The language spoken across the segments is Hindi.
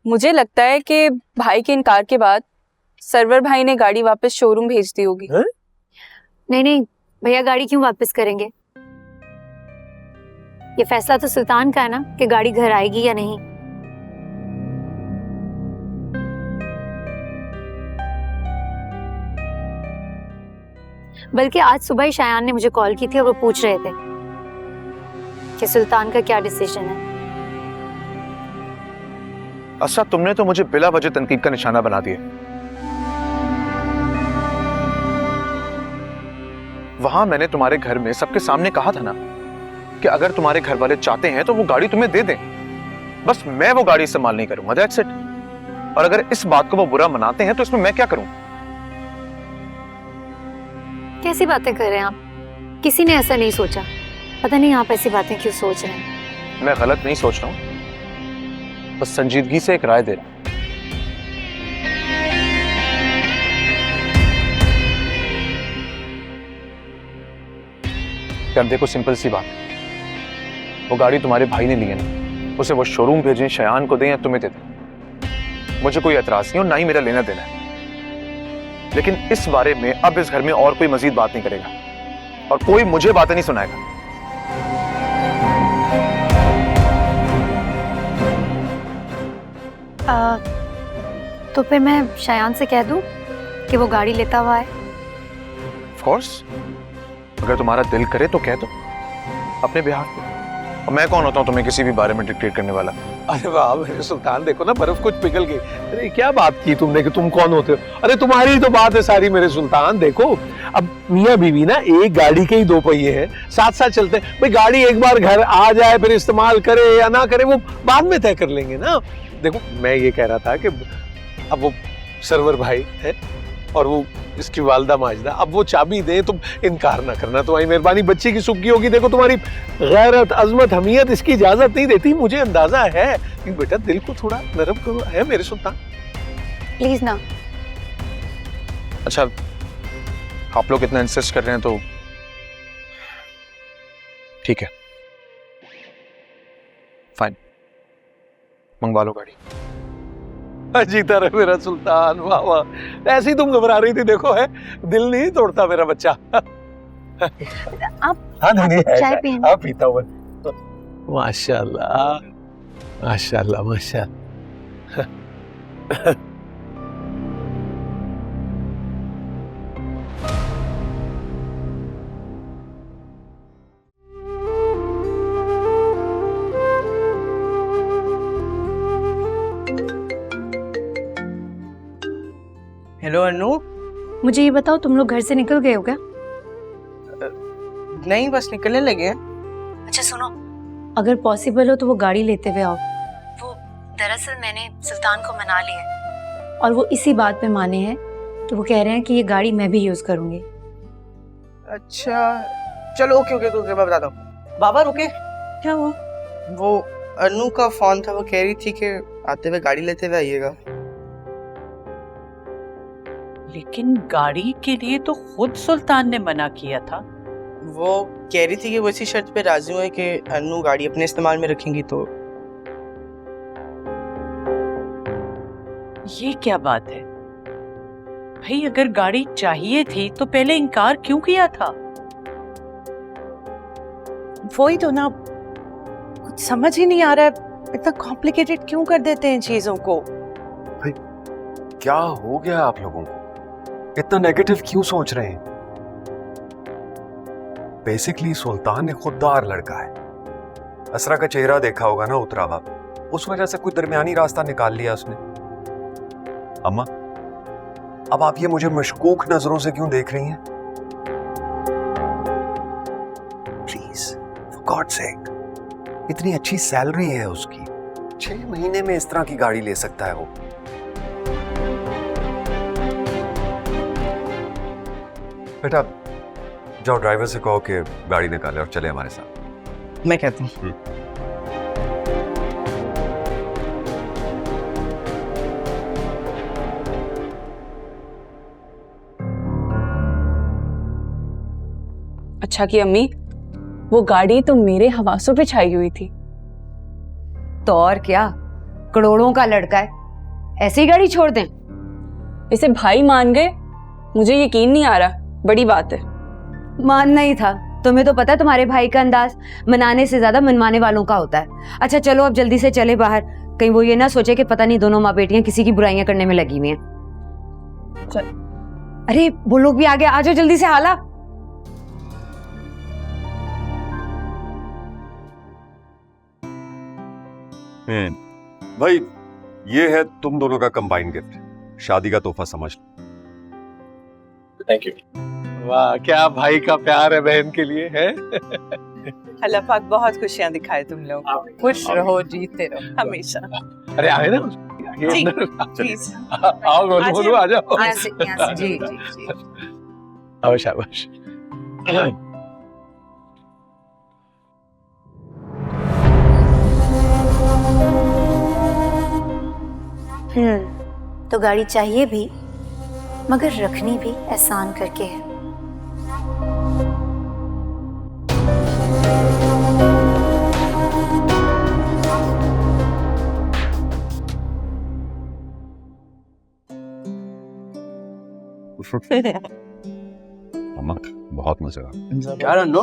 मुझे लगता है कि भाई के इनकार के बाद सरवर भाई ने गाड़ी वापस शोरूम भेज दी होगी। नहीं नहीं भैया, गाड़ी क्यों वापस करेंगे? ये फैसला तो सुल्तान का है ना कि गाड़ी घर आएगी या नहीं। बल्कि आज सुबह ही शायान ने मुझे कॉल की थी और वो पूछ रहे थे कि सुल्तान का क्या डिसीजन है। असरा, तुमने तो मुझे बिला वजह तनकीद का निशाना बना दिया। वहां मैंने तुम्हारे घर में सबके सामने कहा था ना कि अगर तुम्हारे घर वाले चाहते हैं तो वो गाड़ी तुम्हें दे दें, बस मैं वो गाड़ी इस्तेमाल नहीं करूंगा, दैट्स इट। और अगर इस बात को वो बुरा मनाते हैं तो इसमें मैं क्या करूं? कैसी बातें कर रहे हैं आप? किसी ने ऐसा नहीं सोचा। पता नहीं आप ऐसी बातें क्यों सोच रहे हैं। मैं गलत नहीं सोच रहा हूं, बस संजीदगी से एक राय दे रहा हूं। यार देखो, सिंपल सी बात, वो गाड़ी तुम्हारे भाई ने ली है ना, उसे वो शोरूम भेजें, शयान को दें या तुम्हें दे दें, मुझे कोई एतराज नहीं और ना ही मेरा लेना देना है। लेकिन इस बारे में अब इस घर में और कोई मजीद बात नहीं करेगा और कोई मुझे बातें नहीं सुनाएगा। तो फिर मैं शयान से कह दूं कि वो गाड़ी लेता हुआ है? ऑफ कोर्स, अगर तुम्हारा दिल करे तो कह दो अपने बिहाफ पे। और मैं कौन होता हूँ तुम्हें किसी भी बारे में डिक्टेट करने वाला? अरे वाह मेरे सुल्तान, देखो ना बर्फ कुछ पिघल गई। अरे क्या बात की तुमने कि तुम कौन होते हो? अरे तुम्हारी तो बात है सारी मेरे सुल्तान। देखो अब मियाँ बीवी ना एक गाड़ी के ही दो पहिए हैं, साथ साथ चलते हैं। भाई गाड़ी एक बार घर आ जाए फिर इस्तेमाल करे या ना करे वो बाद में तय कर लेंगे ना। देखो मैं ये कह रहा था कि अब वो सरवर भाई है और वो इसकी वालदा माजदा, अब वो चाबी दे, तुम इनकार ना करना, तुम्हारी मेहरबानी। बच्ची की सुख की होगी। देखो तुम्हारी गैरत, अजमत, हमीयत इसकी इजाजत नहीं देती, मुझे अंदाजा है। लेकिन बेटा दिल को थोड़ा नरम करो, है मेरे सुल्तान। प्लीज ना। अच्छा, आप लोग इतना इंसिस्ट कर रहे हैं तो ठीक है, फाइन, मंगवा लो गाड़ी। जीता रहे मेरा सुल्तान, वाह वाह। ऐसे ही तुम घबरा रही थी, देखो है दिल नहीं तोड़ता मेरा बच्चा। आप हाँ नहीं चाय पिए? आप पीता हुआ। माशाल्लाह माशाल्लाह माशाल्लाह। हेलो अनु। मुझे ये बताओ, तुम लोग घर से निकल गए हो क्या? नहीं, बस निकलने लगे हैं। अच्छा सुनो, अगर पॉसिबल हो तो वो गाड़ी लेते हुए आओ। वो दरअसल मैंने सुल्तान को मना लिया है और वो इसी बात पे माने हैं कि वो कह रहे हैं कि ये गाड़ी मैं भी यूज करूंगी। अच्छा चलो, ओके ओके ओके, मैं बताता हूँ। बाबा रुके। क्या हुआ? वो अनु का फोन था, वो कह रही थी कि आते हुए गाड़ी लेते हुए आइएगा। लेकिन गाड़ी के लिए तो खुद सुल्तान ने मना किया था। वो कह रही थी कि वो इसी शर्त पे राजी हुए कि अनु गाड़ी अपने इस्तेमाल में रखेंगी। तो ये क्या बात है भाई? अगर गाड़ी चाहिए थी तो पहले इनकार क्यों किया था? वही तो ना, कुछ समझ ही नहीं आ रहा है, इतना कॉम्प्लिकेटेड क्यों कर देते हैं चीजों को? भाई क्या हो गया आप लोगों को? इतना नेगेटिव क्यों सोच रहे हैं? बेसिकली सुल्तान एक खुददार लड़का है। असरा का चेहरा देखा होगा ना उतरा हुआ, उस वजह से कोई दरमियानी रास्ता निकाल लिया उसने। अम्मा, अब आप ये मुझे मशकूक नजरों से क्यों देख रही हैं? प्लीज फॉर गॉड सेक, इतनी अच्छी सैलरी है उसकी, 6 महीने में इस तरह की गाड़ी ले सकता है वो। बेटा जाओ ड्राइवर से कहो कि गाड़ी निकाले और चले हमारे साथ। मैं कहता हूँ। अच्छा कि अम्मी, वो गाड़ी तो मेरे हवासों पे छाई हुई थी। तो और क्या, करोड़ों का लड़का है, ऐसे ही गाड़ी छोड़ दें? इसे भाई मान गए, मुझे यकीन नहीं आ रहा। बड़ी बात है। मानना ही था। तुम्हें तो पता है तुम्हारे भाई का अंदाज मनाने से ज्यादा मनवाने वालों का होता है। अच्छा चलो अब जल्दी से चले बाहर, कहीं वो ये ना सोचे कि पता नहीं दोनों माँ बेटियां किसी की बुराइयां करने में लगी हुई हैं। चल। अरे वो लोग भी आ गए, आ जाओ जल्दी से। हाला भाई, ये है तुम दोनों का कंबाइन गिफ्ट, शादी का तोहफा समझ लो। Thank you. वाह, क्या भाई का प्यार है बहन के लिए है। अल्लाह पाक बहुत खुशियां दिखाए तुम लोग। खुश रहो, जीते रहो हमेशा। अरे आए ना जी, प्लीज आओ बोलो आ जाओ। यहाँ से जी जी जी। आओ शाबाश। तो गाड़ी चाहिए भी, मगर रखनी भी एहसान करके है। अम्मा बहुत मजा आया। यार अन्नो,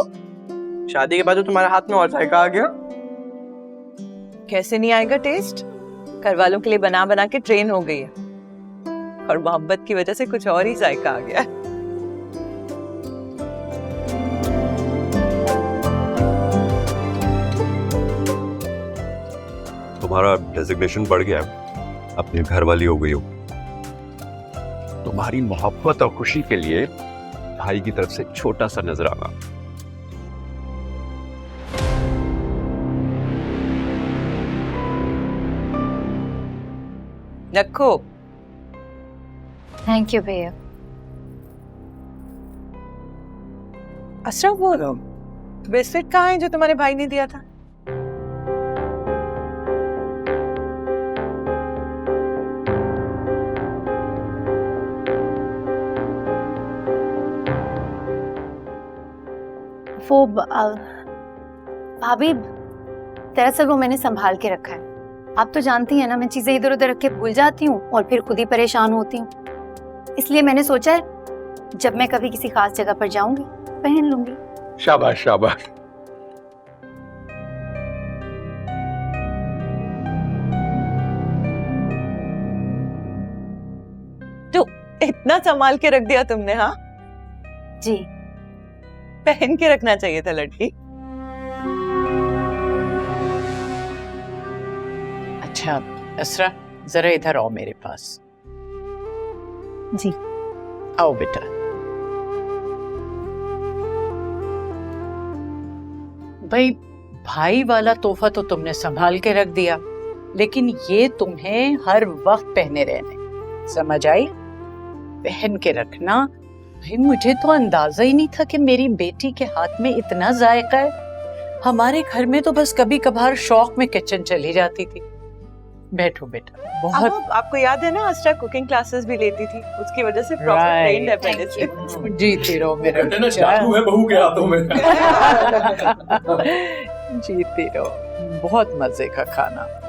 शादी के बाद तो तुम्हारे हाथ में और जायका आ गया। कैसे नहीं आएगा टेस्ट? घर वालों के लिए बना बना के ट्रेन हो गई है, और मोहब्बत की वजह से कुछ और ही जायका आ गया। तुम्हारा डेजिग्नेशन बढ़ गया है, अपने घर वाली हो गई हो। तुम्हारी मोहब्बत और खुशी के लिए भाई की तरफ से छोटा सा नजराना। रखो। थैंक यू भैया। असरा, वो बिस्किट कहाँ है जो तुम्हारे भाई ने दिया था? वो भाभी, दरअसल वो मैंने संभाल के रखा है। आप तो जानती हैं ना, मैं चीजें इधर उधर रख के भूल जाती हूँ और फिर खुद ही परेशान होती हूँ। इसलिए मैंने सोचा है जब मैं कभी किसी खास जगह पर जाऊंगी पहन लूंगी। शाबाश शाबाश। तो इतना संभाल के रख दिया तुमने? हाँ जी, पहन के रखना चाहिए था लड़की। अच्छा असरा, जरा इधर आओ मेरे पास। जी आओ बेटा। भाई, भाई वाला तोहफा तो तुमने संभाल के रख दिया, लेकिन ये तुम्हें हर वक्त पहने रहने, समझ आई? पहन के रखना। भाई, मुझे तो अंदाजा ही नहीं था कि मेरी बेटी के हाथ में इतना जायका है। हमारे घर में तो बस कभी कभार शौक में किचन चली जाती थी। बैठो बेटा। बहुत आपको याद है ना, अस्रा कुकिंग क्लासेस भी लेती थी, उसकी वजह से प्रॉपर ट्रेन्ड है पहले से। जीती रहो मेरे बच्चा। बहू के हाथों में। जीती रहो। बहुत मजे का खाना।